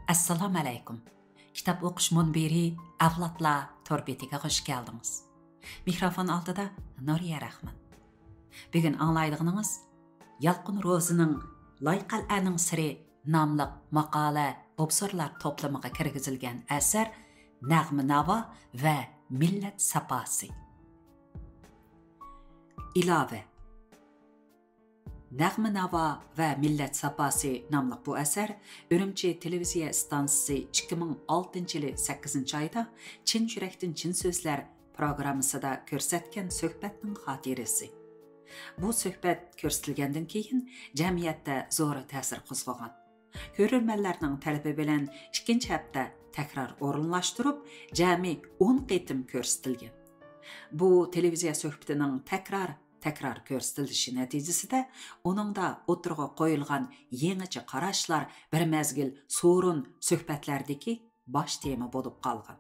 Assalamu alaykum. Kitap o'qish munbiri avlodlar torbetiga xush keldingiz. Mikrofon oldida Nuriya Rahman. Bugun anglaydiganimiz Yalqın Rozining Loyqal'aning siri nomli maqola obzorlar to'plamiga kirgizilgan asar Nag'ma navo va millat saposi. Ilova. Nag'ma navo va millat saposi nomli bu asar Ürümçi televiziya stansiyasi 2006-yili 8-oyda Chin yurakdan chin so'zlar programmasida ko'rsatgan suhbatning xotirasi. Bu suhbat ko'rsatilgandan keyin jamiyatda zo'r ta'sir qo'zg'agan. Ko'rurmanlarning talabi bilan 2-hafta takror o'rinlashtirib, jami 10 qitim ko'rsatilgan. Bu televiziya suhbatining takror ko'rsatilishi natijasida uningda o'tirg'a qo'yilgan yangicha qarashlar bir mezgil so'rin suhbatlardagi bosh tema bo'lib qolgan.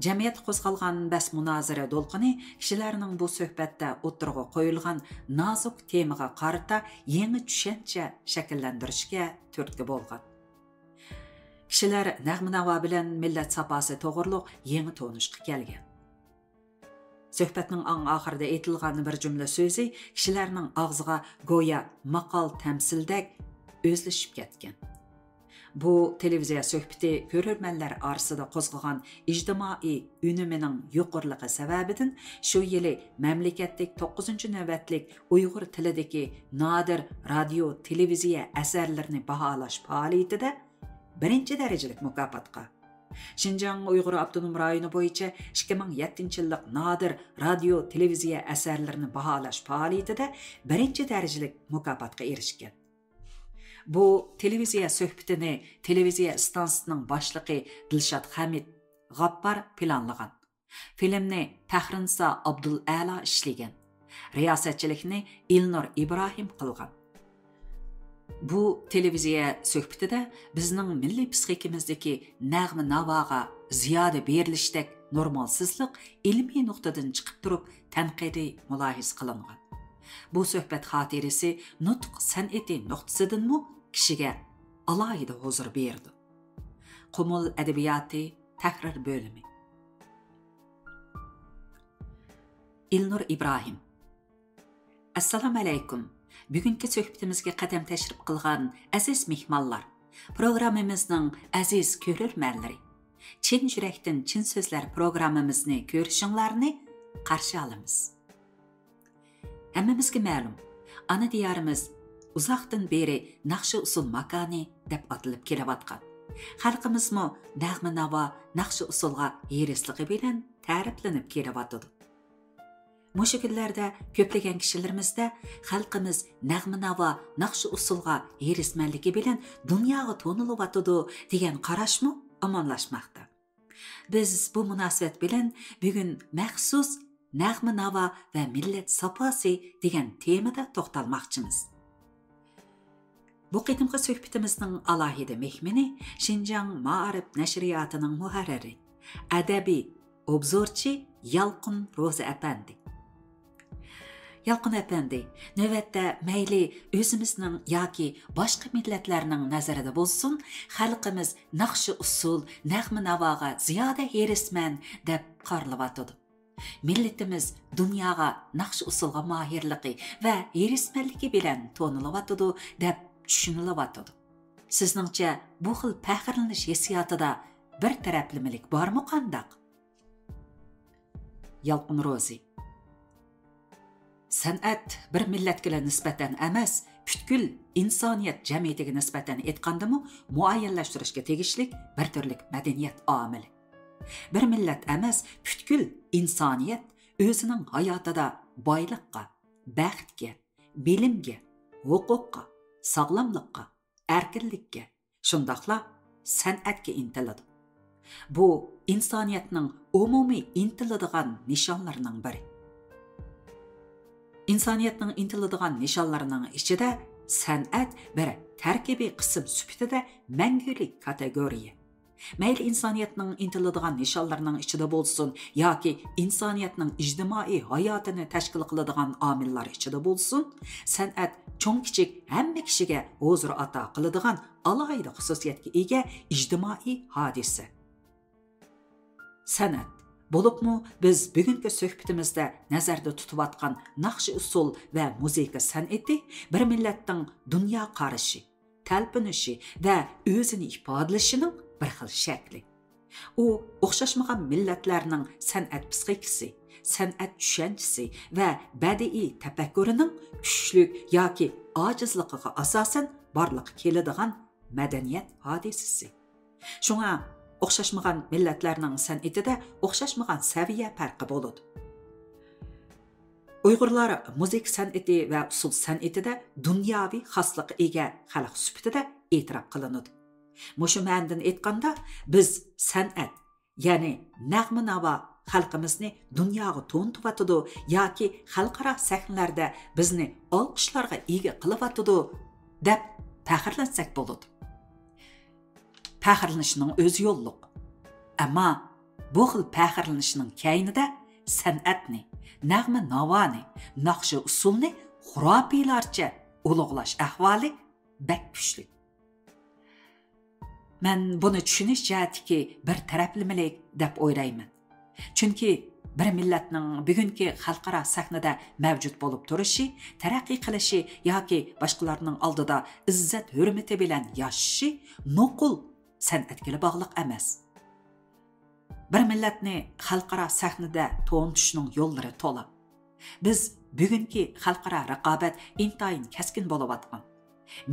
Jamiyat qo'zg'algan bas munozara to'lqini kishilarning bu suhbatda o'tirg'a qo'yilgan nozik temaga qarata yangi tushuncha shakllantirishga turtki bo'lgan. Kishilar Nag'ma navo bilan millat saposi to'g'riliq yangi tonishga kelgan. Söhbətnin oxirida aytilgan bir cümlə sözü kishilarning og'ziga go'yo maqol tamsildek o'zlashib ketgan. Bu televiziya söhbəti ko'rurmanlar orasida qo'zg'agan ijtimoiy unimining yuqoriligi sababidan shu yili mamlakatlik 9-navbatlik Uyg'ur tilidagi nodir radio televiziya asarlarini baholash faoliyatida 1-darajalik mukofotga Şinjan Uyghur Abdunum rayonu bo'yicha 2007-yillik nodir radio televiziya asarlarini baholash faoliyatida 1-darajalik mukofotga erishgan. Bu televiziya suhbatini televiziya stansiyasining boshlig'i Dilshod Hamid G'appar planlagan. Filmni Tahrinsa Abdul A'la ishlagan. Riyosatchilikni Ilnur Ibrohim qilgan. Bu televiziya suhbatida bizning milliy psixikamizdagi Nag'ma navoga ziyoda berilishdek normalsizlik ilmiy nuqtadan chiqib turib tanqidiy mulohiz qilingan. Bu suhbat xotirasi nutq san'ati nuqtasidanmi kishiga alohida huzur berdi. Qumul adabiyoti tahrir bo'limi. Ilnur Ibrohim. Assalomu alaykum. Bugungi suhbatimizga qadam tashrif qilgan aziz mehmonlar, programmamizning aziz ko'rurmanlari, Chin yurakdan chin so'zlar programmamizni ko'rishinglarni qarshi olamiz. Hammamizga ma'lum, ana diyorimiz uzoqdan beri naqshi usul makoni deb atilib kelayotgan. Xalqimizmi Nag'ma navo naqshi usulga erisligi bilan ta'riflanib kelyotdi. Mushu kunlarda ko'plagan kishilarimizda xalqimiz Nag'ma navo naqshi usulga erismanligi bilan dunyoga to'nilyotdi degan qarashmi amonlashmoqda. Biz bu munosabat bilan bugun maxsus Nag'ma navo va millat saposi degan temada to'xtalmoqchimiz. Bu qitimqi suhbatimizning alohida mehmoni Şinjan Ma'arif nashriyotining muharriri, adabiy obzorchi Yalqın Rozi apandi. Yalqın apandi, navbatda mayli o'zimizning yoki boshqa millatlarning nazarida bo'lsin, xalqimiz naqshi usul, Nag'ma navoga ziyoda erisman deb qaralyotdi. Millatimiz dunyoga naqshi usulga mohirligi va erismanligi bilan to'nilyotdi deb tushunilyotdi. Sizningcha bu xil faxrlanish hissiyotida bir taraflimilik bormi qandaq? Yalqın Rozi. San'at bir millatga nisbatan emas, butkul insoniyat jamiyatiga nisbatan aytgandimi muayyanlashtirishga tegishli bir turlik madaniyat omili. Bir millat emas, butkul insoniyat o'zining hayotida boylikqa, baxtga, bilimga, huquqqa, sog'lomlikqa, erkinlikka, shundoqla san'atga intiladi. Bu insoniyatning umumiy intiladigan nishonlarining biri. İnsoniyatning intiladigan nishonlarining ichida san'at bir tarkibiy qism sifatida mangulik kategoriya. Mayli insoniyatning intiladigan nishonlarining ichida bo'lsin yoki insoniyatning ijtimoiy hayotini tashkil qiladigan omillar ichida bo'lsin, san'at cho'ng kichik hamma kishiga huzur ato qiladigan alohida xususiyatga ega ijtimoiy hodisa. San'at bo'libmi biz bugungi suhbatimizda nazarda tutayotgan naqshi usul va musiqa san'ati bir millatning dunyo qarashi, talpinishi va o'zini ifodalashining bir xil shakli. U o'xshashmagan millatlarning san'at psixikasi, san'at tushunchasi va badiiy tafakkurining kuchlik yoki ojizligiga asosan borliq keladigan madaniyat hodisasi. Shunga o'xshashmagan millatlarning san'atida o'xshashmagan saviya farqi bo'ladi. Uyg'urlar musiqa san'ati va usul san'atida dunyoviy xoslikqa ega xalq sifatida e'tirof qilinadi. Mushu ma'nodan aytganda biz san'at, ya'ni nag'ma-navo xalqimizni dunyoga to'ntivatidi yoki xalqaro sahnalarda bizni olqishlarga ega qilyotidi deb faxrlansak bo'ladi. Faxrlanishning o'zi yo'lliq. Ammo bu xil faxrlanishning kaynida san'atni, nag'ma-navoni, naqshi usulni xurofiylarcha ulug'lash ahvoli bak kuchli. Men buni tushunish jihatiki bir taraflimalik deb o'ylayman. Chunki bir millatning bugungi xalqaro sahnada mavjud bo'lib turishi, taraqqiy qilishi yoki boshqalarning oldida izzat hurmati bilan yashashi nuqul san'atga bog'liq emas. Bir millatni xalqaro sahnada to'ntishning yo'llari to'la. Biz bugungi xalqaro raqobat intayin kaskin bo'layotgan.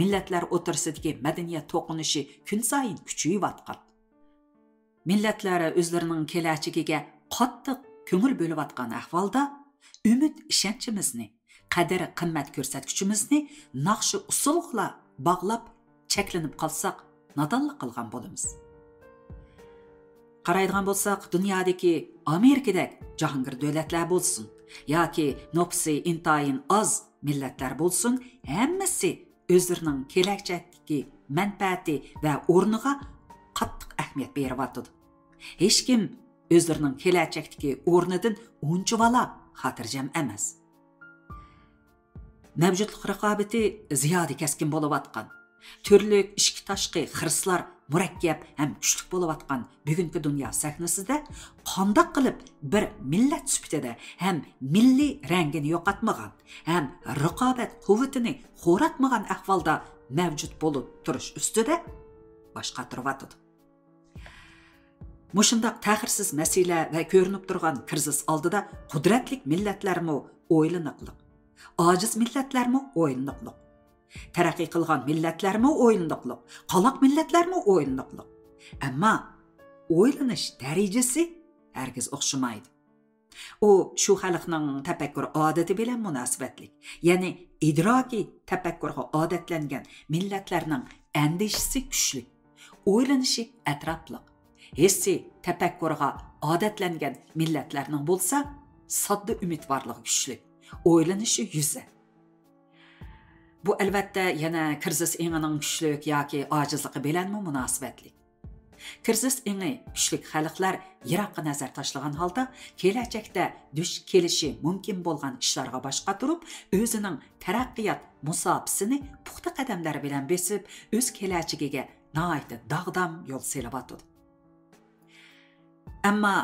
Millatlar o'tirsidagi madaniyat to'qinishi kun sayin kuchayayotgan. Millatlar o'zlarining kelajagiga qattiq ko'ngil bo'layotgan ahvolda umid ishonchimizni, qadr qimmat ko'rsatkichimizni naqshi usulga bog'lab cheklanib qolsak, nodonlik qilgan bo'lamiz. Qaraydigan bo'lsak, dunyodagi Amerikadek jahongir davlatlar bo'lsin yoki nopsi intayin oz millatlar bo'lsin, hammasi o'zlarining kelajakdagi manfaati va o'rniga qattiq ahamiyat beryapti. Hech kim o'zlarining kelajakdagi o'rnidan unchavala xotirjam emas. Mavjudlik raqobati ziyoda kaskin bo'layotgan. Turli ichki tashqi xirslar murakkab ham kuchli bo'layotgan bugungi dunyo sahnasida qandoq qilib bir millat sifatida ham milliy rangini yo'qotmagan, ham raqobat quvvatini xo'ratmagan ahvolda mavjud bo'lib turish ustida bosh qotiryapti. Mushundaq ta'xirsiz masala va ko'rinib turgan krizis oldida qudratli millatlarmi o'ylanaqliq, ojiz millatlarmi o'ylanaqliq, taraqqiy qilgan millatlarmi o'ylanaqliq, qaloq millatlarmi o'ylanaqliq. Ammo o'ylanish darajasi hargiz o'xshamaydi. U shu xalqning tafakkur odati bilan munosabatli, ya'ni idrokiy tafakkurga odatlangan millatlarning andishisi kuchli, o'ylanishi atrofliq. Hissi tafakkurga odatlangan millatlarning bo'lsa, sodda umidvorligi kuchli, o'ylanishi yuza. Bu albatta yana krizis engining kuchlik yoki ojizligi bilan munosabatli. Krizis engi kuchli xalqlar yiroqqa nazar tashlagan holda kelajakda duch kelishi mumkin bo'lgan ishlarga boshqa turib, o'zining taraqqiyot musofasini puxta qadamlar bilan besib, o'z kelajagiga nihoyatda dog'dam yo'l selayotir. Ammo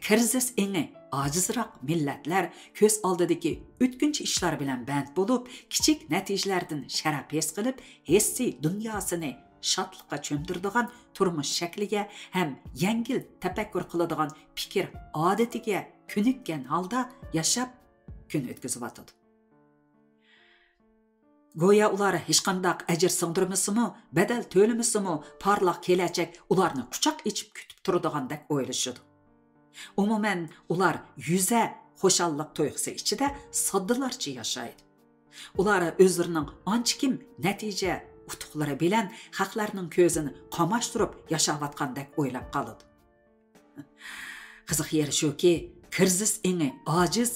krizis engi ojizroq millatlar ko'z oldidagi o'tkinchi ishlar bilan band bo'lib, kichik natijalardan sharaf his qilib, hissiy dunyosini shodlikqa cho'mdiradigan turmush shakliga ham yengil tafakkur qiladigan fikr odatiga ko'nikkan holda yashab kun o'tkazib. Go'yo ular hech qanday ajr singdirmasimi, badal to'lamasimi, porloq kelajak ularni quchoq ichib kutib turadigandak o'ylashadi. Umuman ular yuza xo'shallik to'yg'isi ichida soddalarcha yashaydi. Ular o'zlarining anchikim natija utuqlari bilan xalqlarning ko'zini qamashtirib yashayotgandek o'ylab qoladi. Qiziq yeri shuki, krizis engi ojiz,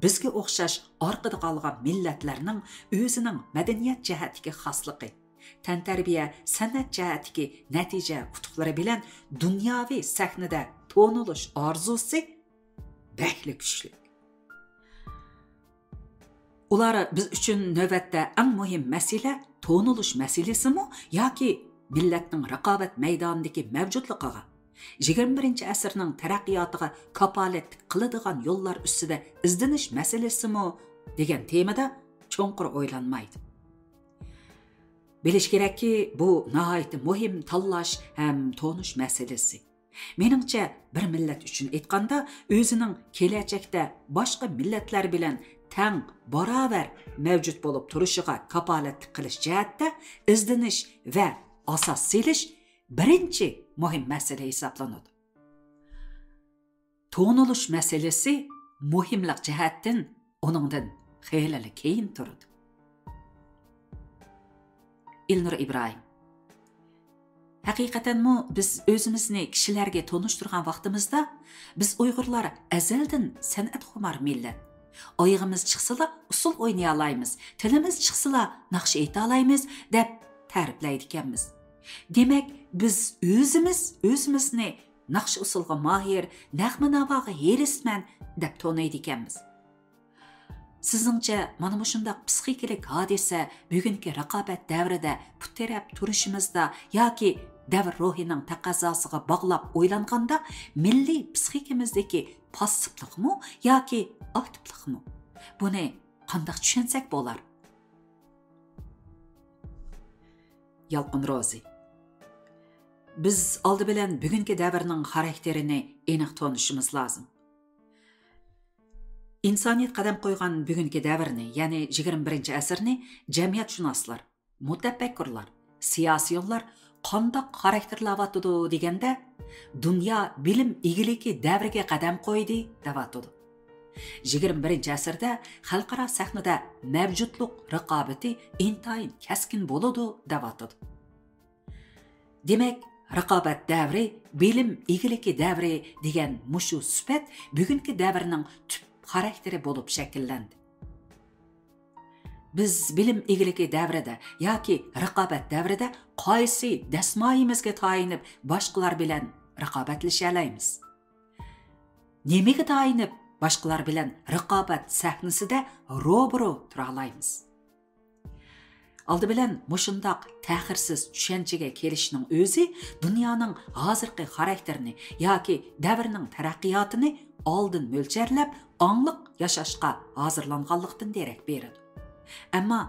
bizga o'xshash orqada qolgan millatlarning o'zining madaniyat jihatiga xosligi, tantarbiya, san'at jihatdagi natija utuqlari bilan dunyoviy sahnada to'nilish orzusi bakli kuchli. Ular biz uchun navbatda eng muhim masala to'nilish masalasimi yoki millatning raqobat maydonidagi mavjudligiga, 21-asrning taraqqiyotiga kapolat qiladigan yo'llar ustida izdinish masalasimi degan temada cho'nqur o'ylanmaydi. Bilish kerakki, bu nihoyat muhim tanlash ham to'nish masalasi. Meningcha, bir millat uchun aytganda, o'zining kelajakda boshqa millatlar bilan tang barobar mavjud bo'lib turishiga kapolat qilish jihatda izdinish va asos selish birinchi muhim masala hisoblanadi. To'nilish masalasi muhimlik jihatdan uningdan xeyli keyin turadi. Ilnur Ibrohim. Haqiqatanmi biz o'zimizni kishilarga tonishtirgan vaqtimizda biz Uyg'urlar azaldan san'at xumar millat. Oyog'imiz chiqsala usul o'ynay olamiz, tilimiz chiqsala naqsh ayta olamiz deb ta'riflaydi ekanmiz. Demak, biz o'zimizni naqsh usulga mohir, nag'ma-navoga herisman deb tonaydi ekanmiz. Sizningcha mana shundaq psixikalik hodisa bugungi raqobat davrida puterab turishimizda yoki davr ruhining taqozosiga bog'lab o'ylanganda milliy psixikamizdagi passivlikmi yoki aktivlikmi? Buni qanday tushunsak bo'lar? Yalqin Rozi. Biz oldi bilan bugungi davrning xarakterini aniq tanishimiz lozim. İnsaniyet qadam qo'ygan bugungi davrni, ya'ni 21-asrni jamiyatshunoslar, mutaffakkurlar, siyosiyonlar qandoq xarakterlayotdi deganda, dunyo bilim egiligi davriga qadam qo'ydi deyotdi. 21-asrda xalqaro sahnada mavjudlik raqobati intayin kaskin bo'ladi deyotdi. Demak, raqobat davri, bilim egiligi davri degan mushu sifat bugungi davrning xarakteri bo'lib shakllandi. Biz bilim egiligi davrida yoki raqobat davrida qaysi dasmoyimizga tayinib boshqalar bilan raqobatlasha olamiz? Nimaga tayinib boshqalar bilan raqobat sahnasida ro'baro tura olamiz? Oldi bilan mushundoq ta'xirsiz tushunchaga kelishning o'zi dunyoning hozirgi xarakterini yoki davrning taraqqiyotini oldin mo'ljarlab, angliq yashashga hozirlanganlikdan derak beradi. Ammo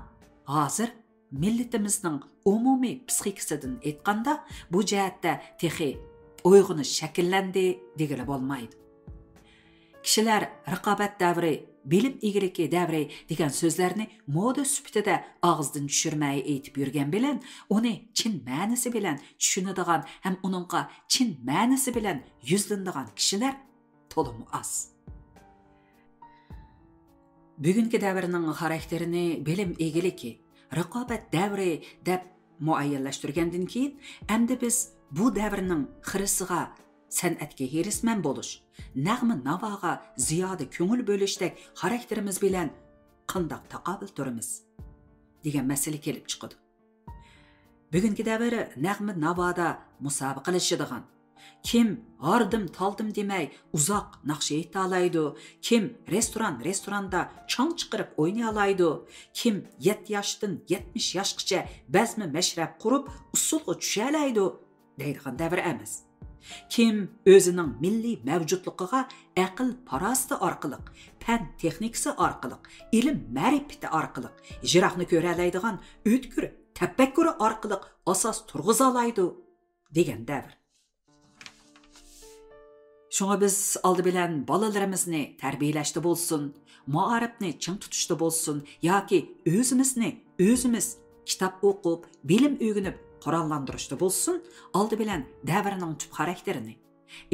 hozir millatimizning umumiy psixikasidan aytganda bu jihatda texi uyg'unish shakllandi degili bo'lmaydi. Kishilar raqobat davri, bilim egiligi davri degan so'zlarni moda sifatida og'izdan tushirmay aytib yurgan bilan, uni chin ma'nosi bilan tushunadigan ham uningga chin ma'nosi bilan yuzlanadigan kishilar to'liq az. Bugungi davrning xarakterini bilim egiligi, raqobat davri deb muayyanlashtirgandan keyin, endi biz bu davrning xirisiga san'atga herisman bo'lish, nag'ma navoga ziyoda ko'ngil bo'lishdak xarakterimiz bilan qandoq taqobil turamiz degan masala kelib chiqadi. Bugungi davr nag'ma navoda musobaqalashadigan, kim ardim taldim demay uzoq naqsh ayta oladi, kim restoranda chong chiqarib o'ynay oladi, kim 7 yoshdan 70 yoshgacha bazmi mashrab qurib usulga tusha oladi deydigan davr emas. Kim o'zining milliy mavjudligiga aql parosati orqali, fan texnikasi orqali, ilm ma'rifati orqali, ijroqni ko'ra oladigan o'tkir tafakkuri orqali asos turg'iza oladi degan davr. Şuna biz oldi bilan bolalarimizni tarbiyalashda bo'lsin, ma'arifni ching tutishda bo'lsin yoki o'zimiz kitob o'qib, bilim o'rganib Qur'onlantirishda bo'lsin, oldi bilan davrning tub xarakterini,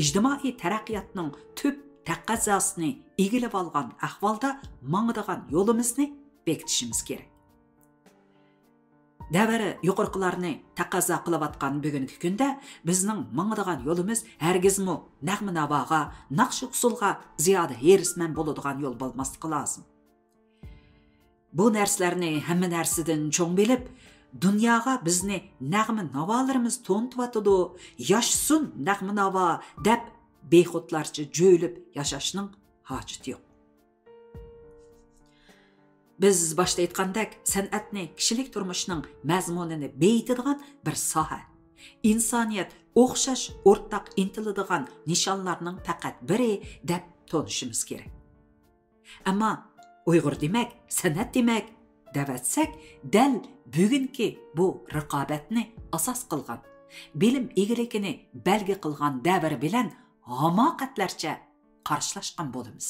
ijtimoiy taraqqiyotning tub taqozzosini egilib olgan ahvolda mangadigan yo'limizni bekitishimiz kerak. Davri yuqorqilarni taqozo qilayotgan bugungi kunda bizning mangadigan yo'limiz hargizmi nag'ma navoga, naqsh usulga ziyoda herisman bo'ladigan yo'l bo'lmasligi lozim. Bu narsalarni hamma narsadan cho'ng bilib, Dunyoga bizni nag'mi navolarimiz to'ntivatidi, yashsun nag'mi navo deb bexudlarcha jo'ylib yashashning hojati yo'q. Biz boshda aytgandek, san'atni kishilik turmushining mazmunini beyitadigan bir soha. İnsaniyat o'xshash o'rtaq intiladigan nishonlarning faqat biri deb tonishimiz kerak. Ammo Uyg'ur demak, san'at demak davatsak, dal bugungi bu raqobatni asos qilgan, bilim egiligini belgi qilgan davr bilan hamoqatlarcha qarshilashgan bo'lamiz.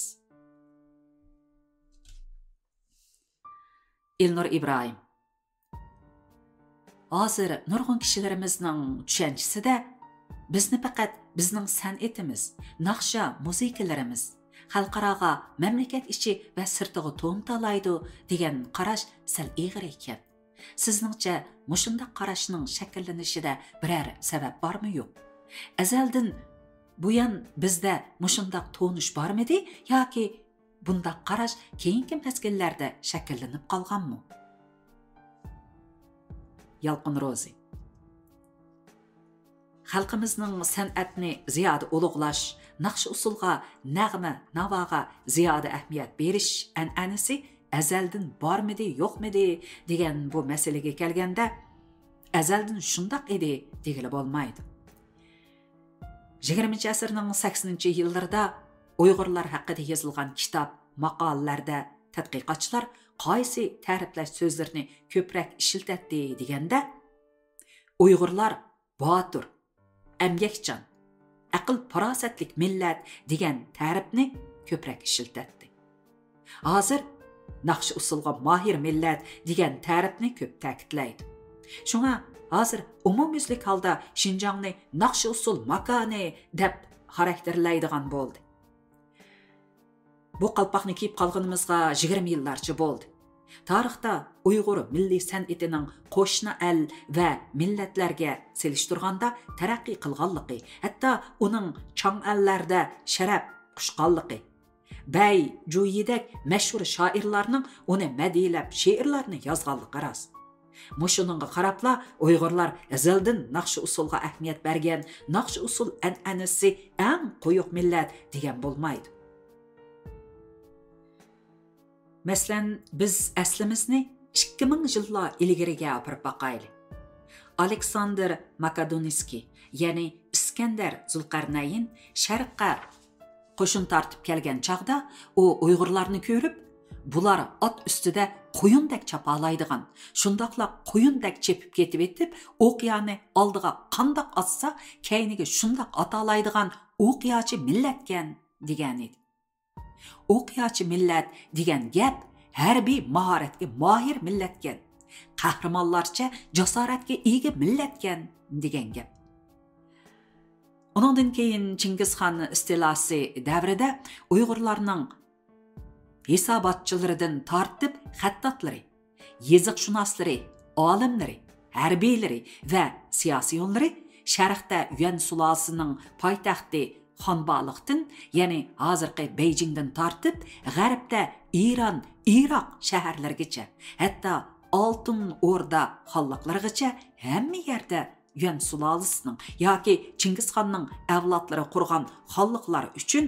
Ilnur İbrahim. Hozir nurg'un kishilarimizning tushanchisida bizni faqat bizning san'atimiz, naqsha musiqiyalarimiz xalqaroga, mamlakat ichi va sirtiga to'ntalaydi degan qarash sal ig'ir ekan. Sizningcha mushunda qarashning shakllanishida biror sabab bormi yo'q? Azaldan buyon bizda mushundaq to'nish bormidi yoki bundaq qarash keyingi mezgillarda shakllanib qolganmi? Yalqin Rozi. Xalqimizning san'atni ziyoda ulug'lash, naqsh usulga, nag'ma, navoga ziyoda ahamiyat berish an'anasi azaldan bormidi, yo'qmidi degan bu masalaga kelganda, azaldan shundoq edi degili bo'lmaydi. 20-asrning 80-yillarida Uyg'urlar haqida yozilgan kitob, maqolalarda tadqiqotchilar qaysi ta'riflash so'zlarini ko'proq ishlatdi deganda, Uyg'urlar botur, emgakchan, aql farosatlik millat degan ta'rifni ko'proq ishlatdi. Hozir naqsh usulga mohir millat degan ta'rifni ko'p ta'kidlaydi. Shunga hozir umumyuzlik holda Xinjiangni naqsh usul makoni deb xarakterlaydigan bo'ldi. Bu qalpoqni kiyib qolganimizga 20 yillarcha bo'ldi. Tarixda Uyg'ur milliy san'atining qo'shni el va millatlarga selishtirganda taraqqiy qilganligi, hatto uning chang ellarda sharaf qushqanligi, Bay Juyidak mashhur shoirlarning uni madilab she'rlarni yozganligi rost. Mushuninga qarabla Uyg'urlar azaldan naqsh usulga ahamiyat bergan, naqsh usul an'anasi eng quyuq millat degan bo'lmaydi. Мәсәлән, biz aslimizni 2000 yillar ilgariga olib boqaylik. Aleksandr Makedonskiy, ya'ni Iskandar Zulqarnayn sharqqa qo'shin tortib kelgan chaqda, u Uyg'urlarni ko'rib, bular ot ustida qo'yindak chapalaydigan, shundoqla qo'yindak chepib ketib etib, o'qiyani oldiga qandoq atsa, keyniga shundoq atalaydigan o'qiyachi millatgan degan edi. O'qiyachi millat degan gap harbiy mahoratga mohir millatgan, qahramonlarcha jasoratga ega millatgan degan gap. Undan keyin Chingizxon istilasi davrida Uyg'urlarning hisobotchilaridan tortib xattotlari, yeziqshunoslari, olimlari, harbiylari va siyosiyonlari sharqda Yuan sulosining poytaxti Xonbaliqdan, ya'ni hozirgi Beijingdan tortib, g'arbda Iran, Iroq shaharlarigacha, hatto Oltin O'rda xonliqlarigacha hamma yerda Yuan sulolasining yoki Chingizxonning avlodlari qurgan xonliqlar uchun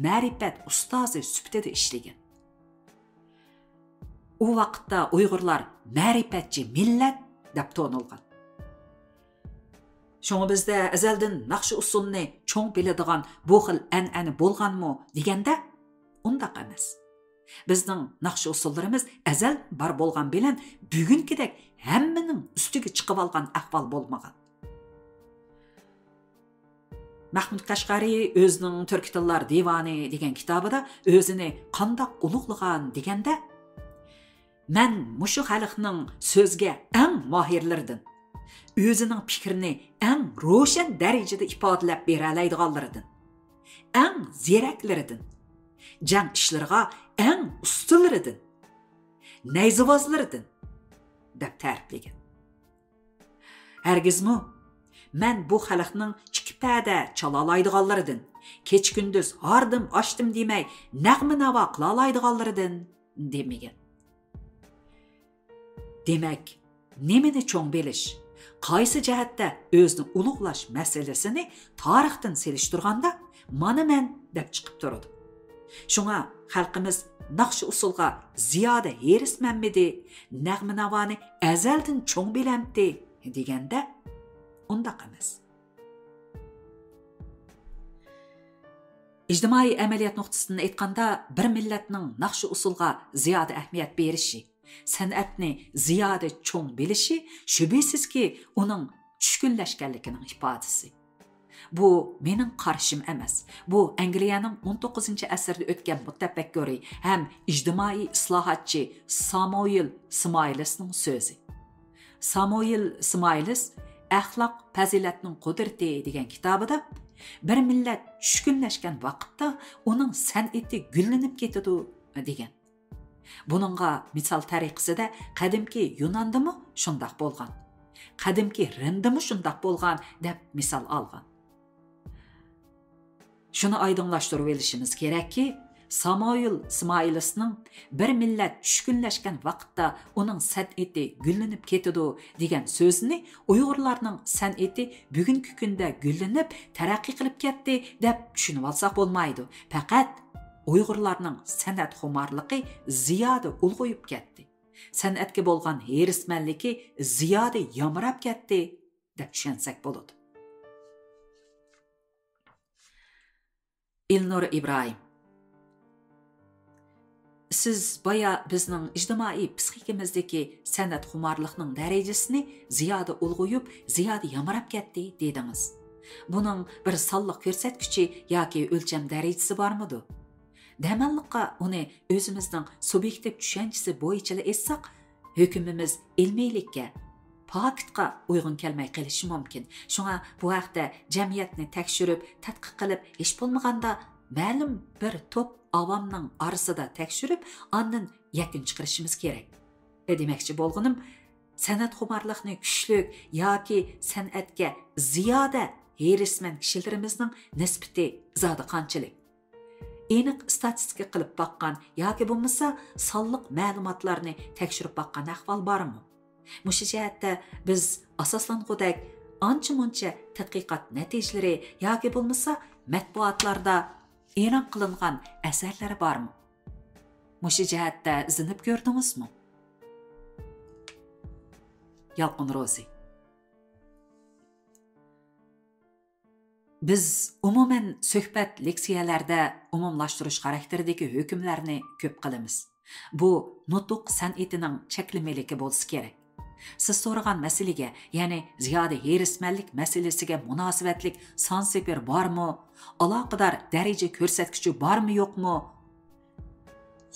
ma'rifat ustozi sifatida ishlagan. U vaqtda Uyg'urlar ma'rifatchi millat deb to'nilgan. Şoňa bizde azaldan naqsh usulni çoň biladigan bu xil an'ana bolganmı deganda, undaq emas. Bizning naqsh usullarimiz azal bar bolgan bilan bugünkidek hammaning ustiga chiqib olgan ahvol bolmagan. Mahmud Qashqari özünün Türk tillar divani degan kitobida özünü qandaq ulug'lagan deganda, men mushu xalqning so'zga eng mohirlaridan, özünün fikrini eng ro'shan darajada ifodalab bera oladiganlaridan, eng zeraklaridan, jang ishlariga eng ustunlaridan, nayzivozlaridan deb ta'riflagan. Hargizmi men bu xalqning chiqipada chalalaydiganlaridan, kech kunduz hardim ochdim demay, nag'ma navo qilalaydiganlaridan demagan. Demak, nemini cho'ng bilish, qaysi jihatda o'zni ulug'lash masalasini tarixdan selishtirganda mana men deb chiqib turadi. Shunga xalqimiz naqshi usulga ziyoda erismanmidi, nag'ma navoni azaldan cho'ng bilamdi deganda undaq emas. İctimai amaliyat nuqtasidan aytganda bir millatning naqshi usulga ziyoda ahamiyat berishi, san'atni ziyoda cho'ng bilishi shubhisizki uning tushkunlashganligining ifodasi. Bu mening qarashim emas. Bu Angliyaning 19-asrda o'tgan mutafakkiri ham ijtimoiy islohotchi Samuel Smiles-ning so'zi. Samuel Smiles Axloq fazilatning qudrati degan kitobida bir millat tushkunlashgan vaqtda uning san'ati gullanib ketadi degan. Buningga misol tariqasida qadimki Yunondimi shundoq bo'lgan, qadimki Rimdimi shundoq bo'lgan deb misol olgan. Shuni oydinlashtirib olishimiz kerakki, Samuel Smiles'ning bir millat tushkunlashgan vaqtda uning san'ati gullanib ketadi degan so'zini Uyg'urlarning san'ati bugungi kunda gullanib, taraqqiy qilib ketdi deb tushunib olsak bo'lmaydi. Faqat Uyg'urlarning san'at xumorligi ziyoda ulg'ayib ketdi. San'atga bo'lgan herismanligi ziyoda yomrab ketdi deb tushunsak bo'ladi. Ilnur İbrahim, siz baya bizning ijtimoiy psixikamizdagi san'at xumorliqning darajasini ziyoda ulg'ayib, ziyoda yomrab ketdi dedingiz. Buning bir sonliq ko'rsatkichi yoki o'lcham darajasi bormidi? Damanliqqa uni o'zimizning subyektiv tushunchasi bo'yicha aytsak, hukmimiz ilmiylikka, faktga uyg'un kelmay qolishi mumkin. Shunga bu haqda jamiyatni tekshirib, tadqiq qilib, hech bo'lmaganda ma'lum bir to'p avamning orasida tekshirib, ondan yakun chiqarishimiz kerak. Demoqchi bo'lganim, san'at xumorliqni kuchlik yoki san'atga ziyoda herisman kishilarimizning nisbati zodi qanchalik? Aniq statistika qilib baqqan yoki bo'lmasa sonliq ma'lumotlarni tekshirib baqqan ahvol bormi? Mushu jihatda biz asoslangudek ancha-muncha tadqiqot natijalari yoki bo'lmasa matbuotlarda e'lon qilingan asarlar bormi? Mushu jihatda izinib ko'rdingizmi? Yalqin Rozi. Biz umuman suhbat leksiyalarda umumlashtirish xarakteridagi hukmlarni ko'p qilamiz. Bu nutq san'atining cheklamaligi bo'lsa kerak. Siz so'ragan masalaga, ya'ni ziyoda herismanlik masalasiga munosabatlik son-separ bormi? Aloqador daraja ko'rsatkichi bormi, yo'qmi?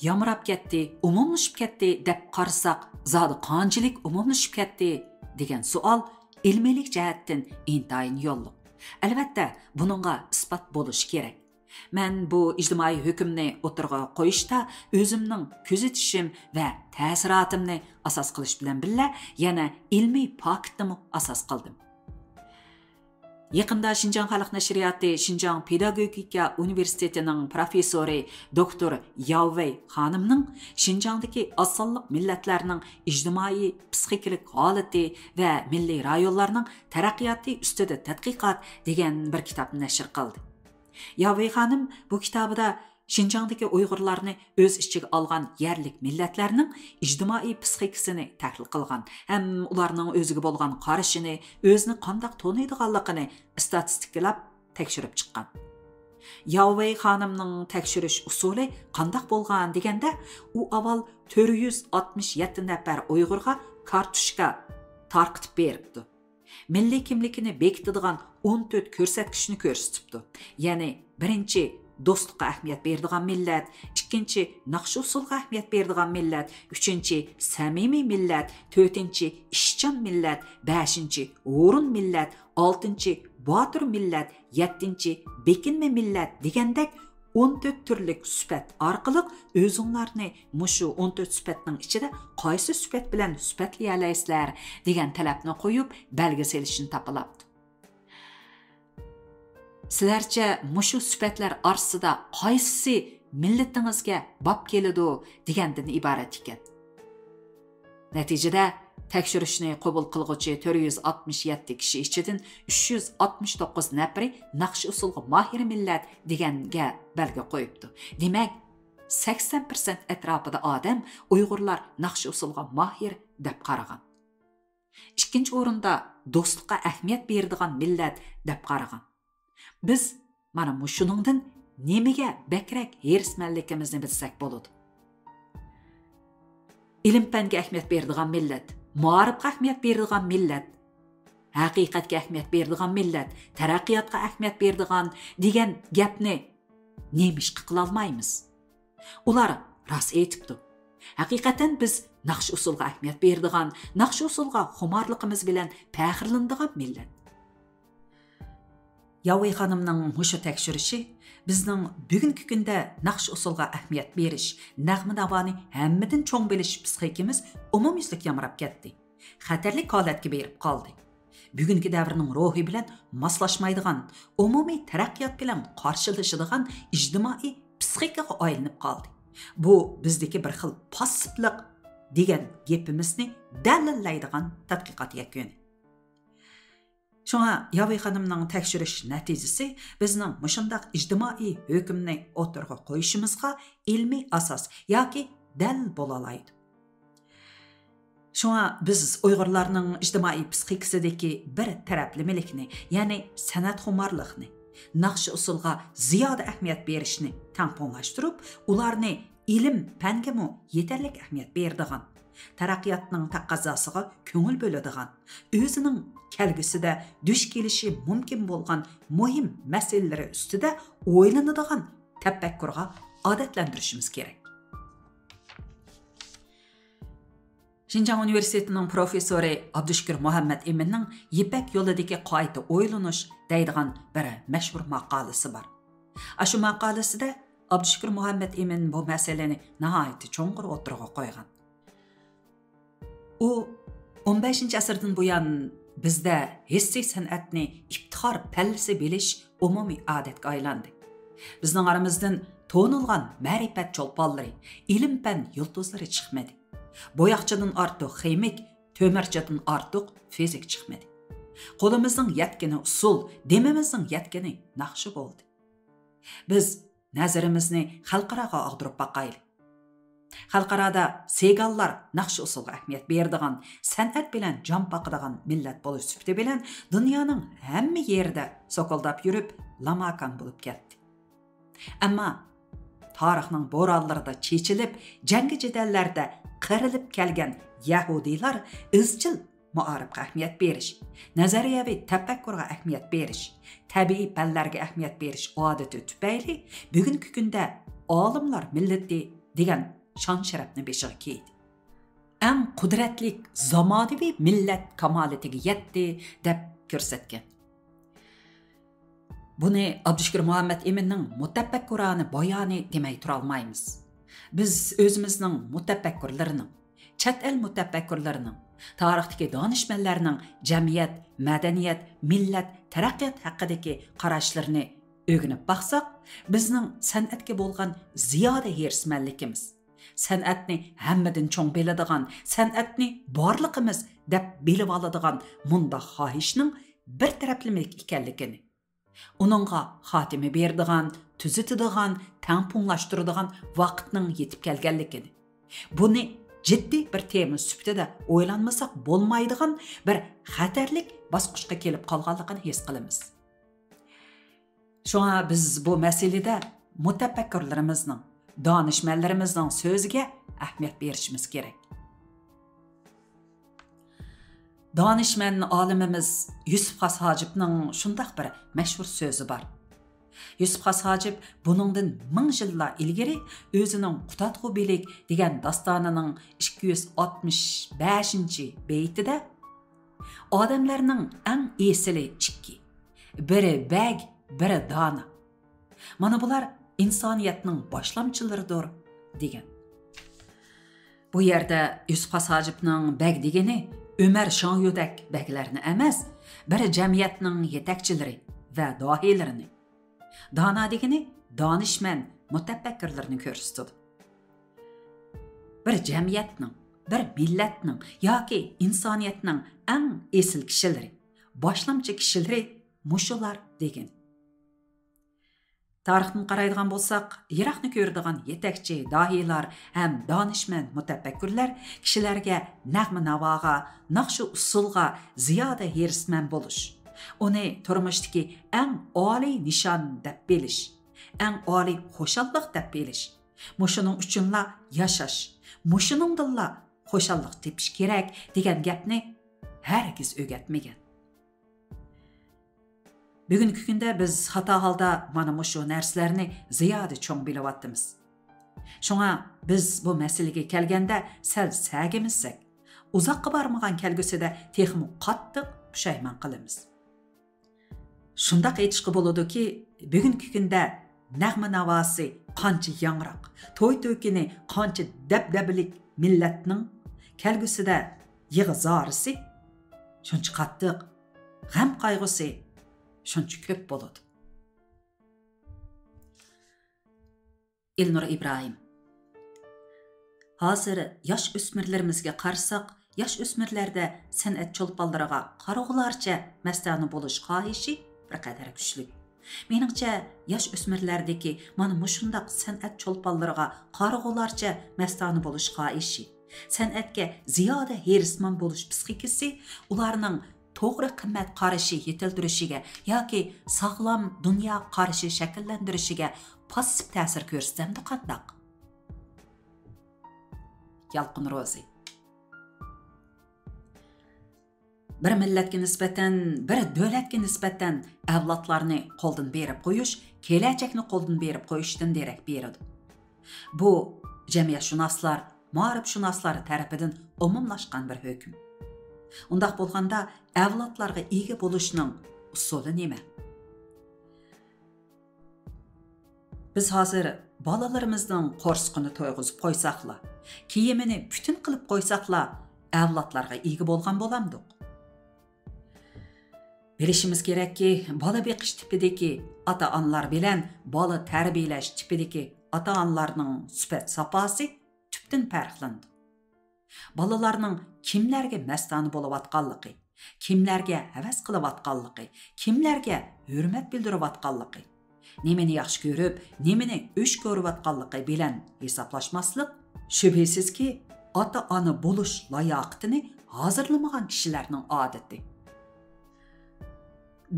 Yomrab ketdi, umumlashib ketdi deb qarasak, zodi qanchalik umumlashib ketdi degan savol ilmiylik jihatdan intayin yo'lliq. Albatta, buningga isbot bo'lishi kerak. Men bu ijtimoiy hukmni o'tirg'a qo'yishda o'zimning kuzatishim va ta'siratimni asos qilish bilan birga yana ilmiy faktni asos qildim. Yaqinda Xinjiang Xalq nashriyoti Xinjiang Pedagogika universitetining professori doktor Yao Wei xonimning Xinjiangdagi osonliq millatlarning ijtimoiy psixikalik holati va milliy rayonlarning taraqqiyoti ustida tadqiqot degan bir kitobni nashr qildi. Yao Wei xonim bu kitobida Xinjiangdagi Uyg'urlarni o'z ichiga olgan yerlik millatlarning ijtimoiy psixikasini tahlil qilgan, ham ularning o'ziga bo'lgan qarashini, o'zini qanday to'naydiganligini istatistikalab tekshirib chiqqan. Yao Wei xonimning tekshirish usuli qanday bo'lgan deganda, u avval 467 nafar Uyg'urga kartushka tarqitib beribdi. Milliy kimligini bekitadigan 14 ko'rsatkichni ko'rsatibdi. Ya'ni birinchi do'stlikqa ahamiyat beradigan millat, ikkinchi naqsh usulga ahamiyat beradigan millat, uchinchi samimiy millat, to'rtinchi ishchan millat, beshinchi o'rin millat, oltinchi botir millat, yettinchi bekinma millat degandek 14 turlik sifat orqali o'zinglarni mushu 14 sifatning ichida qaysi sifat bilan sifatlay olasizlar degan talabni qo'yib belgi selishini topilibdi. Sizlarcha mushu sifatlar orasida qaysi millatingizga bop keladi degandan iborat ekan. Natijada tekshirishni qabul qilguvchi 467 kishi ichidan 369 nafari naqsh usulga mahir millat deganga belgi qo'yibdi. Demak, 80% atrofida odam Uyg'urlar naqsh usulga mahir deb qaragan. Ikkinchi o'rinda do'stlikqa ahamiyat beradigan millat deb qaragan. Biz mana shuningdan nimaga bakrak herismanligimizni bilsak bo'ladi. Ilm-fanga ahamiyat beradigan millat, ma'rifatga ahamiyat beradigan millat, haqiqatga ahamiyat beradigan millat, taraqqiyotga ahamiyat beradigan degan gapni nemish qila olmaymiz. Ular rost aytibdi. Haqiqatan biz naqsh usulga ahamiyat beradigan, naqsh usulga xumarligimiz bilan faxrlanadigan millat. Yavey xonimning mushu tekshirishi bizning bugungi kunda naqsh usulga ahamiyat berish, nag'ma navoni hammadan cho'ng bilish psixikimiz umumyuzlik yamrab ketdi. Xatarli holatga berib qoldi. Bugungi davrning ruhi bilan moslashmaydigan, umumiy taraqqiyot bilan qarshilashadigan ijtimoiy psixikaga aylanib qoldi. Bu bizdagi bir xil passivlik degan gapimizni dalillaydigan tadqiqot yakuni. Şuna Yavey xonimning tekshirish natijasi bizning mushundaq ijtimoiy hukmni o'tirg'a qo'yishimizga ilmiy asos yoki dalil bo'la oladi. Şuna biz Uyg'urlarning ijtimoiy psixikasidagi bir taraflamalikni, ya'ni san'at xumarlikni, naqsh usulga ziyoda ahamiyat berishni tamponlashtirib, ularni ilm fanga yetarlik ahamiyat beradigan, taraqqiyotning taqozzosiga ko'ngil bo'ladigan, o'zining kelgusida duch kelishi mumkin bo'lgan muhim masalalari ustida o'ylanadigan tafakkurga odatlantirishimiz kerak. Şinjan Üniversitetining professori Abdushukur Muhammad Eminning Yipak yo'lidagi qayta o'ylanish deydigan bir mashhur maqolasi bor. Shu maqolasida Abdushukur Muhammad Emin bu masalani nihoyat cho'nqur o'tirg'a qo'ygan. U 15-asrdan buyon bizda hissiy san'atni iftixor pallasi bilish umumiy odatga aylandi. Bizning aramizdan to'nilgan ma'rifat cho'lponlari, ilm-fan yulduzlari chiqmadi. Boyaqchadan ortiq ximik, to'marchadan ortiq fizik chiqmadi. Qo'limizning yetgani usul, demimizning yetgani naqshi bo'ldi. Biz nazarimizni xalqaroga og'dirib boqaylik. Xalqarada segallar naqsh usulga ahamiyat beradigan, san'at bilan jon boqadigan millat bo'lish sifati bilan dunyoning hamma yerida so'qildab yurib, lamakan bo'lib ketdi. Ammo tarixning bo'ronlarida chechilib, jangi jadallarda qirilib kelgan yahudiylar izchil ma'rifatga ahamiyat berish, nazariyaviy tafakkurga ahamiyat berish, tabiiy fanlarga ahamiyat berish odati tufayli bugungi kunda olimlar millati degan şan sharafni beshiga kiydi. Eng qudratli zamonaviy millat kamolatiga yetdi deb ko'rsatgan. Buni Abdushukur Muhammad Eminning mutafakkurona bayoni demay tura olmaymiz. Biz o'zimizning mutafakkurlarining, chet el mutafakkurlarining, tarixdagi donishmandlarning jamiyat, madaniyat, millat, taraqqiyot haqidagi qarashlarini o'rganib baqsaq, bizning san'atga bo'lgan ziyoda herismanligimiz, san'atni hammadan cho'ng biladigan, san'atni borligimiz deb bilib oladigan munda xohishning bir taraflamalik ekanligini, uningga xotimi beradigan, tuzitadigan, tamponlashtiradigan vaqtning yetib kelganligini, buni jiddiy bir tema sifatida o'ylanmasak bo'lmaydigan bir xatarlik bosqichga kelib qolganligini his qilamiz. Shunga biz bu masalada mutafakkurlarimizning, donishmandlarimizning so'ziga ahamiyat berishimiz kerak. Donishmand olimimiz Yusuf Xos Hojibning shundaq bir mashhur so'zi bor. Yusuf Xos Hojib buningdan 1000 yillar ilgari o'zining Qutatg'u belik degan dastonining 265-beytida odamlarning eng esili ikki, biri bag, biri dona. Mana bular insoniyatning boshlamchilaridir degan. Bu yerda Yusuf Xos Hojibning bag degani Ömer Şanyudak baglarni emas, biri jamiyatning yetakchilari va dohiylarini, dona degani donishmand mutafakkirlarni ko'rsatadi. Bir jamiyatning, bir millatning yoki insoniyatning eng esil kishilari, boshlamchi kishilari mushular degan. Tarixni qaraydigan bo'lsak, Iroqni ko'radigan yetakchi dohiylar ham donishmand mutafakkirlar kishilarga nag'ma navoga, naqshi usulga ziyoda hirismand bo'lish, uni turmushdagi eng oliy nishon deb bilish, eng oliy xo'shallik deb bilish, mushuning uchunla yashash, mushuningdilla xo'shallik tepish kerak degan gapni hargiz o'rgatmagan. Bugungi kunda biz xato holda mana shu narsalarni ziyoda cho'ng bilyapmiz. Shunga biz bu masalaga kelganda sal sagimizsak, uzoqqa bormagan kelgusida texmi qattiq pushaymon qilamiz. Shundaq aytishga bo'ladiki, bugungi kunda nag'ma navosi qancha yangroq, to'y-to'kini qancha dabdabalik millatning kelgusida yig'i zorisi shuncha qattiq, g'am qayg'usi shuncha ko'p bo'ladi. Elnur Ibrohim. Hozir yosh o'smirlarimizga qarasak, yosh o'smirlarda san'at cho'lponlariga qarog'ularcha mastani bo'lish xohishi bir qadar kuchli. Meningcha, yosh o'smirlardagi mana mushundaq san'at cho'lponlariga qarog'ularcha mastani bo'lish xohishi, san'atga ziyoda herismon bo'lish psixikasi ularning to'g'ri qimmat qarashi yetildirishiga yoki sog'lom dunyo qarashi shakllantirishiga passiv ta'sir ko'rsatamdi qandaq? Yalqin Ro'zi. Bir millatga nisbatan, bir davlatga nisbatan avlodlarni qo'ldan berib qo'yish, kelajakni qo'ldan berib qo'yishdan derak beradi. Bu jamiyatshunoslar, ma'rifshunoslar tarafidan umumlashgan bir hukm. Undaq bo'lganda avlodlarga ega bo'lishning usuli nima? Biz hozir bolalarimizning qo'rsqini to'yg'izib qo'ysaqla, kiyimini bütün qilib qo'ysaqla, avlodlarga ega bo'lgan bo'lamdiq. Bilishimiz kerakki, bola beqish tipidagi ota-onalar bilan bola tarbiyalash tipidagi ota-onalarning sifat saposi tubdan farqlandi. Balalarning kimlarga mastani bo'layotganligi, kimlarga havas qilayotganligi, kimlarga hurmat bildirayotganligi, nimani yaxshi ko'rib, nimani o'sh ko'rayotganligi bilan hisoblashmaslik shubhisizki ota-ona bo'lish layoqatini hozirlamagan kishilarning odati.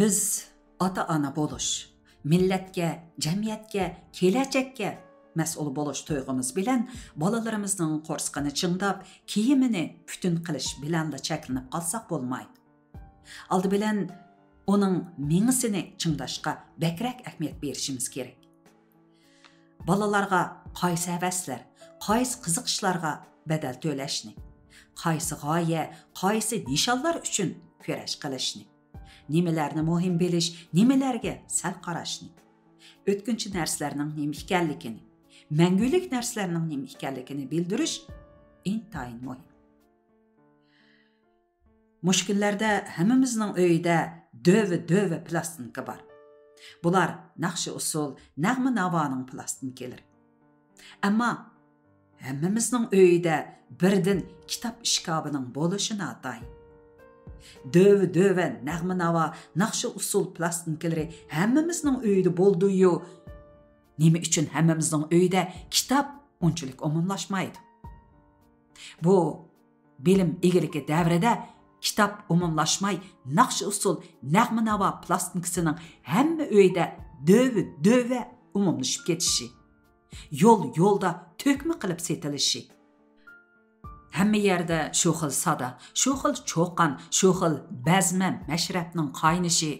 Biz ota-ona bo'lish, millatga, jamiyatga, kelajakka mas'ul bo'lish tuyg'umiz bilan bolalarimizning qo'rsqini chingdab, kiyimini bütün qilish bilanla cheklanib qolsak bo'lmaydi. Oldi bilan uning mingisini chingdashga bakrak ahamiyat berishimiz kerak. Bolalarga qaysi havaslar, qaysi qiziqishlarga badal to'lashni, qaysi g'oya, qaysi nishonlar uchun kurash qilishni, nimalarni muhim bilish, nimalarga sal qarashni, o'tkinchi narsalarning nima ekanligini, mangulik narsalarning nima ekanligini bildirish intayin muhim. Mushkullarda hammamizning uyida dövi plastinka bor. Bular naqshi usul, nag'ma navoning plastinkalar. Ammo hammamizning uyida birdan kitob ishkobining bo'lishi notayin. Dövi nag'ma navo, naqshi usul plastinkalari hammamizning uyida bo'ldi-yu, nima uchun hammamizning uyida kitob unchalik umumlashmaydi? Bu bilim egiligi davrida kitob umumlashmay, naqshi usul nag'ma navo plastinkasining hamma uyida dövi umumlashib ketishi, yo'lda to'kma qilib setilishi, hamma yerda shu xil sada, shu xil cho'qan, shu xil bazma mashrabning qaynishi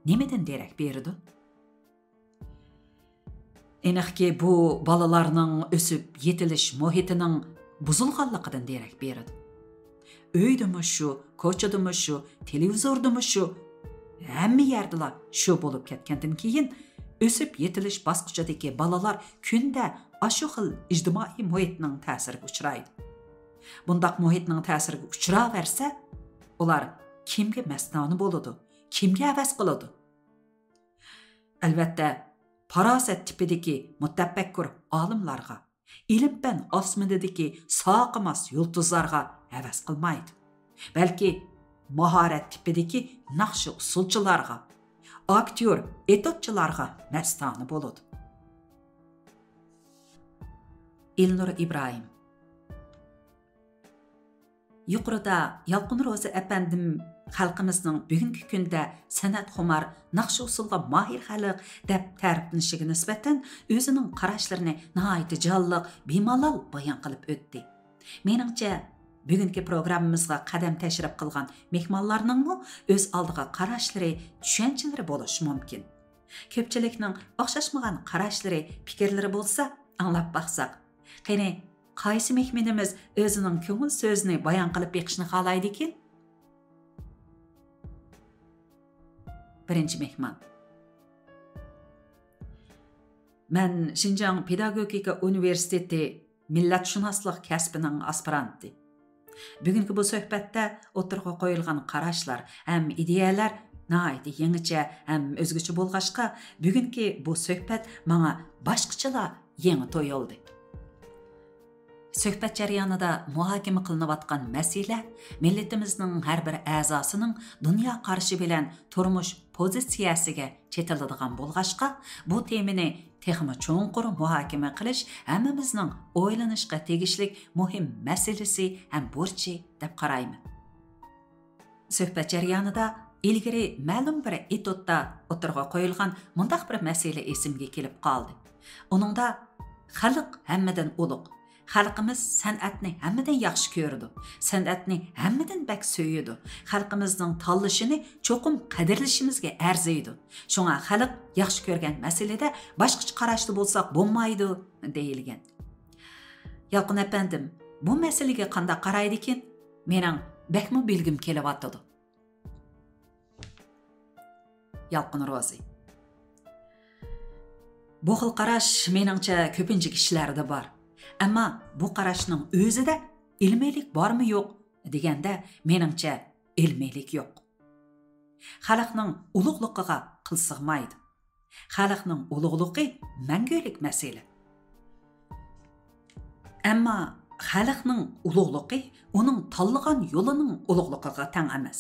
nimadan derak berdi? Aniqki bu bolalarning o'sib yetilish muhitining buzilganligidan derak berdi. Uydimi shu, ko'chadimi shu, televizordimi shu, hamma yerda shu bo'lib ketgandan keyin o'sib yetilish bosqichidagi bolalar kunda ashu xil ijtimoiy muhitning ta'siriga uchraydi. Bundaq muhitning ta'siriga uchraversa, ular kimga mastona bo'ladi, kimga havas qiladi? Albatta, farosat tipidagi mutafakkur olimlarga, İlim-пән osmondagi soqimas yulduzlarga havas qilmaydi. Balki mahorat tipidagi naqshi usulchilarga, aktyor etotchilarga mastona bo'ladi. Elnur İbrahim. Yuqorida Yalqın Rozi әпәндім xalqimizning bugungi kunda san'at xumar, naqsh usulga mahir xalq deb ta'riflanishiga nisbatan o'zining qarashlarini nihoyat jonliq, bemalol bayon qilib o'tdi. Meningcha, bugungi programmamizga qadam tashrif qilgan mehmonlarning o'z oldiga qarashlari, tushanchalari bo'lishi mumkin. Ko'pchilikning o'xshashmagan qarashlari, fikrlari bo'lsa, anglab baqsaq, qani qaysi mehmonimiz o'zining ko'ngil so'zini bayon qilib beqishni xohlaydi ekan? Birinchi mehmon. Men Xinjiang Pedagogika Universiteti millatshunoslik kasbining aspiranti. Bugungi bu suhbatda o'tirg'a qo'yilgan qarashlar ham ideyalar nihoyat yangicha ham o'zgacha bo'lg'achqa, bugungi bu suhbat menga boshqachalar yangi to'yildi. Suhbat jarayonida muhokama qilinayotgan masala millatimizning har bir a'zosining dunyo qarashi bilan turmush pozitsiyasiga chetiladigan bo'lg'achqa, bu temani texmi cho'nqur muhokama qilish hammamizning o'ylanishga tegishli muhim masalasi ham burchi deb qarayman. Suhbat jarayonida ilgari ma'lum bir etotda o'tirg'a qo'yilgan mundaq bir masala esimga kelib qoldi. Uningda xalq hammadan ulug', xalqimiz san'atni hammadan yaxshi ko'rdi. San'atni hammadan bak so'yidi. Xalqimizning tanlashini cho'qim qadrlashimizga arziydi. Shunga xalq yaxshi ko'rgan masalada boshqacha qarashli bo'lsak bo'lmaydi deyilgan. Yalqın әпәндім, bu masalaga qanday qaraydi ekan? Mening bakmi bilgim kelyapti. Yalqın Rozi. Bu xil qarash meningcha ko'pincha kishilarda bor. Ammo bu qarashning o'zida ilmiylik bormi yo'q deganda meningcha ilmiylik yo'q. Xalqning ulug'ligiga qil sig'maydi. Xalqning ulug'ligi mangulik masala. Ammo xalqning ulug'ligi uning tanlagan yo'lining ulug'ligiga teng emas.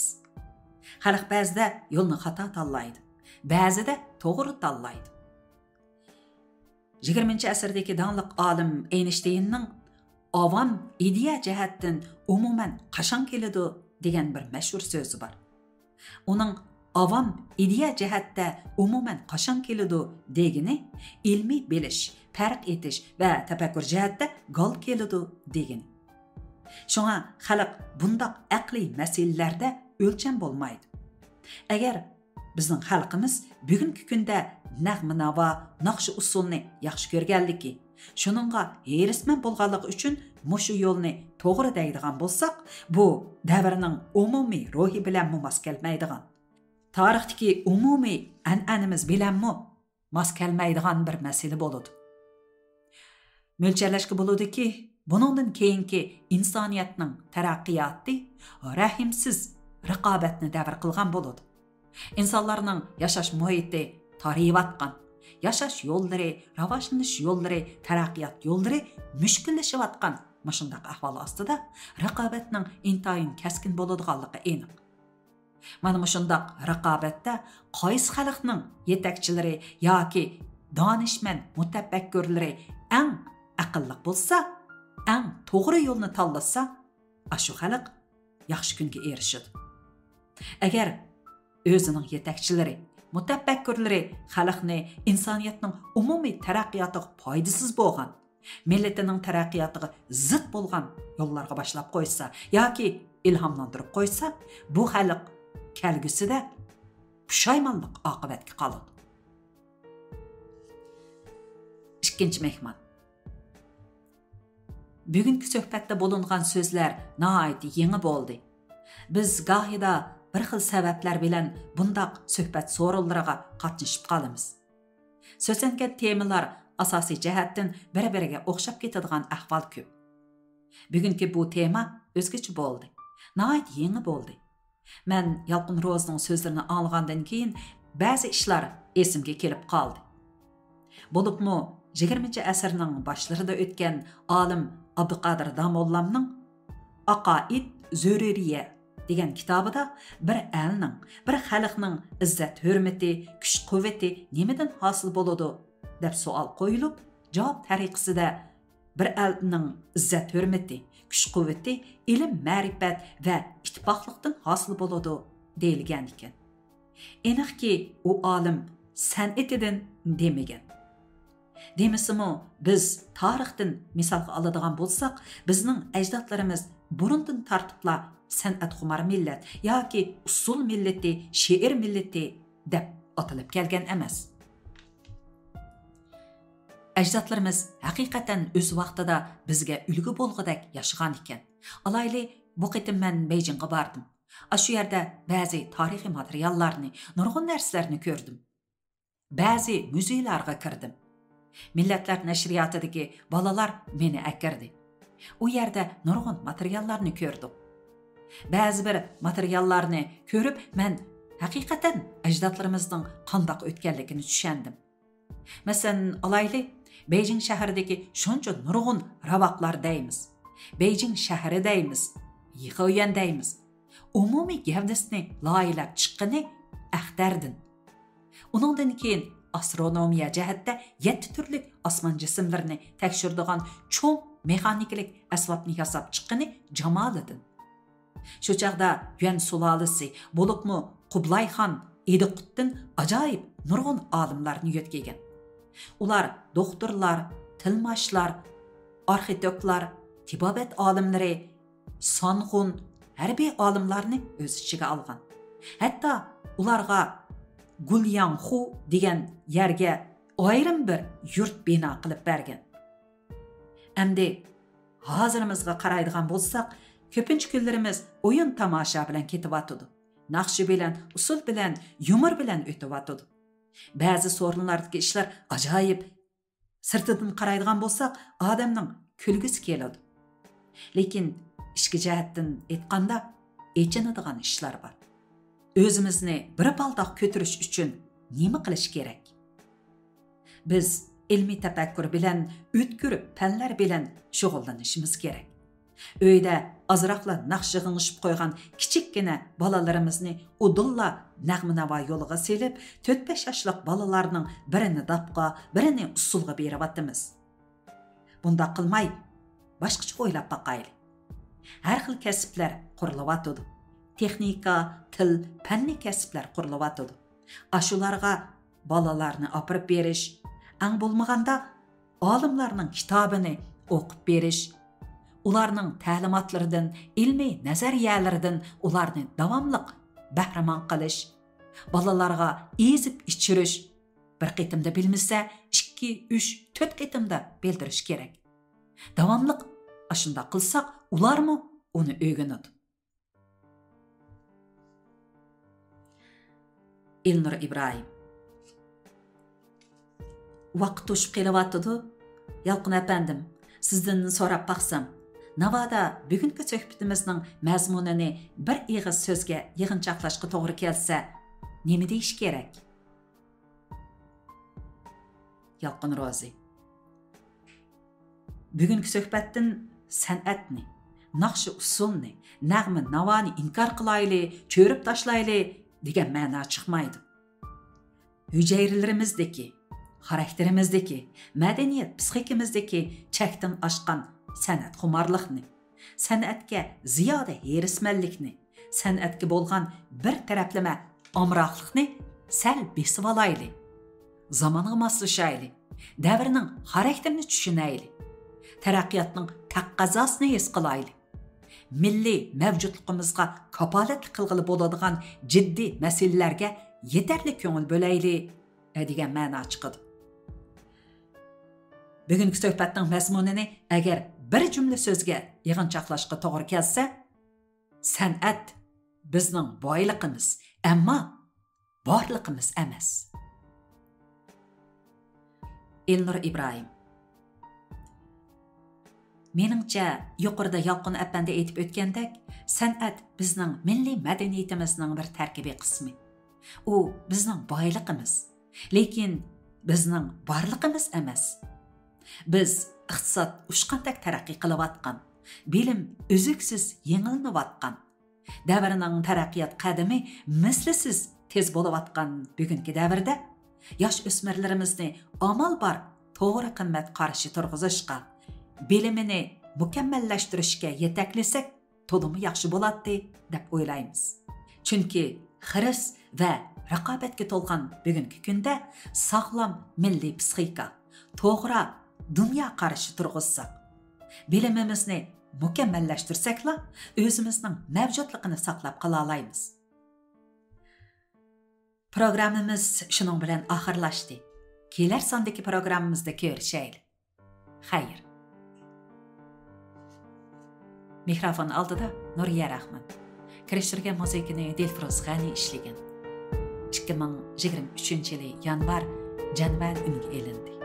Xalq ba'zida yo'lni xato tanlaydi, ba'zida to'g'ri tanlaydi. 20-asrdagi danliq olim Einsteinning avam ideya jihatdan umuman qachon keladi degan bir mashhur so'zi bor. Uning avam ideya jihatda umuman qachon keladi degani ilmiy bilish, farq etish va tafakkur jihatda gal keladi degani. Shunga xalq bundaq aqliy masalalarda o'lcham bo'lmaydi. Agar bizning xalqimiz bugungi kunda nag'ma-navo, naqshi usulni yaxshi ko'rganligi, shuningga herisman bo'lganligi uchun mushu yo'lni to'g'ri deydigan bo'lsak, bu davrning umumiy ruhi bilan mos kelmaydigan, tarixdagi umumiy an'anamiz bilan mos kelmaydigan bir masala bo'ladi. Mo'lchalashga bo'ladiki, buningdan keyingi insoniyatning taraqqiyoti rahimsiz raqobatni davr qilgan bo'ladi. İnsanlarning yashash muhiti tariyatgan, yashash yo'llari, rivojlanish yo'llari, taraqqiyot yo'llari mushkillashayotgan mashundaq ahvol ostida raqobatning intayin kaskin bo'ladiganligi aniq. Mana mushundaq raqobatda qaysi xalqning yetakchilari yoki donishmand mutafakkurlari eng aqlli bo'lsa, eng to'g'ri yo'lni tanlasa, shu xalq yaxshi kunga erishadi. Agar o'zining yetakchilari, mutafakkurlari xalqni insoniyatning umumiy taraqqiyotiga foydasiz bo'lgan, millatining taraqqiyotiga zid bo'lgan yo'llarga boshlab qo'ysa yoki ilhomlantirib qo'ysa, bu xalq kelgusida pushaymonlik oqibatga qoladi. Ikkinchi mehmon. Bugungi suhbatda bo'lingan so'zlar nihoyat yangi bo'ldi. Biz gohida bir xil sabablar bilan bundaq suhbat so'rovlariga qatnashib qolamiz. So'zlangan temalar asosiy jihatdan bir-biriga o'xshab ketadigan ahvol ko'p. Bugungi bu tema o'zgacha bo'ldi. Nihoyat yangi bo'ldi. Men Yalqın Rozining so'zlarini olgandan keyin ba'zi ishlar esimga kelib qoldi. Bo'libmi 20 asrning boshlarida o'tgan olim Abduqodir Domollamning Aqaid Zururiya degan kitobida bir elning, bir xalqning izzat hurmati, kuch-quvvati nimadan hosil bo'ladi deb savol qo'yilib, javob tariqasida bir elning izzat hurmati, kuch-quvvati ilm, ma'rifat va ittifoqlikdan hosil bo'ladi deyilgan ekan. Aniqki, u olim san'atidan demagan. Demisimi, biz tarixdan misolga oladigan bo'lsak, bizning ajdodlarimiz burundan tortibla san'at xumar millat yoki usul millati, she'r millati deb atalib kelgan emas. Ajdodlarimiz haqiqatan o'z vaqtida bizga ulgu bo'lg'idek yashagan ekan. Alayli bu qitim men Beijingga bordim. Shu yerda ba'zi tarixiy materiallarni, nurg'un narsalarni ko'rdim. Ba'zi muzeylarga kirdim. Millatlar nashriyotidagi bolalar meni akirdi. U yerda nurg'un materiallarni ko'rdim. Ba'zi bir materiallarni ko'rib, men haqiqatan ajdodlarimizning qandoq o'tganligini tushundim. Masalan, alayli Beijing shahridagi shuncha nurg'un ravaqlar deymiz. Beijing shahri deymiz, Yixoyan deymiz. Umumiy gavdasini loyilab chiqqani axtardin. Uningdan keyin astronomiya jihatda 7 turli osmon jismlarini tekshiradigan cho'ng mexaniklik asbobni yasab chiqqani Jamoliddin. Shu chaqda Yuan sulolasi bo'libmi Qublayxon Ediqutdin ajoyib nurg'un olimlarni yetkigan. Ular doktorlar, tilmashlar, arxitektlar, tibobat olimlari, sonxun, harbiy olimlarni o'z ichiga olgan. Hatto ularga Gulyangxu degan yerga ayrim bir yurt bino qilib bergan. Endi hozirimizga qaraydigan bo'lsak, ko'pincha kunlarimiz o'yin tomosha bilan ketyotdi. Naqshi bilan, usul bilan, yumor bilan o'tyotdi. Ba'zi so'rinlardagi ishlar ajoyib. Sirtidan qaraydigan bo'lsak, odamning kulgisi keladi. Lekin ishki jihatdan aytganda, echinadigan ishlar bor. O'zimizni bir baldoq ko'tirish uchun nima qilish kerak? Biz ilmiy tafakkur bilan, o'tkir fanlar bilan shug'ullanishimiz kerak. Uyda azroqla naqshi g'ingishib qo'ygan kichikkina bolalarimizni udulla nag'ma-navo yo'liga selib, 4-5 yoshlik bolalarning birini dapqa, birini usulga beryapmiz. Bunda qilmay, boshqacha o'ylab boqaylik. Har xil kasblar qurilyapti. Texnika, til, fanni kasblar qurilyapti. Ashularga bolalarni opirib berish, ang bo'lmaganda olimlarning kitobini o'qib berish, ularning ta'limotlaridan, ilmiy nazariyalaridan ularni davomli bahramon qilish, bolalarga ezib ichirish, bir qitimda bilmasa 2, 3, 4 qitimda bildirish kerak. Davomli ashunda qilsak, ularmi uni o'rganadi. Elnur Ibrohim. Vaqt o'shib kelyapti. Yalqin apandim, sizdan so'rab baqsam, navoda bugungi suhbatimizning mazmunini bir ig'iz so'zga yig'inchoqlashga to'g'ri kelsa, nima deyish kerak? Yalqin Rozi. Bugungi suhbatdan san'atni, naqshi usulni, nag'ma navoni inkor qilayli, cho'rib tashlayli degan ma'no chiqmaydi. Hujayralarimizdagi, xarakterimizdagi, madaniyat psixikamizdagi chakdan oshgan san'at xumorliqni, san'atga ziyoda herismanlikni, san'atga bo'lgan bir taraflama omroqlikni sal besib olayli. Zamonga moslashayli, davrning xarakterini tushunayli, taraqqiyotning taqqazosini his qilayli. Milliy mavjudligimizga kapolat qilg'ili bo'ladigan jiddiy masalalarga yetarli ko'ngil bo'layli degan ma'no chiqadi. Bugungi suhbatning mazmunini agar bir jumla so'zga yig'inchoqlashga to'g'ri kelsa, san'at bizning boyligimiz, ammo borligimiz emas. Elnur Ibrohim. Meningcha, yuqorida Yalqin apandi aytib o'tgandek, san'at bizning milliy madaniyatimizning bir tarkibiy qismi. U bizning boyligimiz, lekin bizning borligimiz emas. Biz iqtisod ushqandek taraqqiy qilayotgan, bilim uzluksiz yengillanayotgan, davrning taraqqiyot qadami mislisiz tez bo'layotgan bugungi davrda yosh o'smirlarimizni amal bor to'g'ri qimmat qarshi turg'izishga, bilimini mukammallashtirishga yetaklasak, to'limi yaxshi bo'ladi deb o'ylaymiz. Chunki xiris va raqobatga to'lgan bugungi kunda sog'lom milliy psixika, to'g'ri dunyo qarashi turg'izsak, bilimimizni mukammallashtirsakla o'zimizning mavjudligini saqlab qola olamiz. Programmamiz shuning bilan oxirlashdi. Kelar sondagi programmamizda ko'rishaylik. Xayr. Mikrofon oldida Nuriya Rahmat. Kirishtirgan muzikani Dilfiroz G'ani ishlagan. 2023 yili yanvar unga elindi.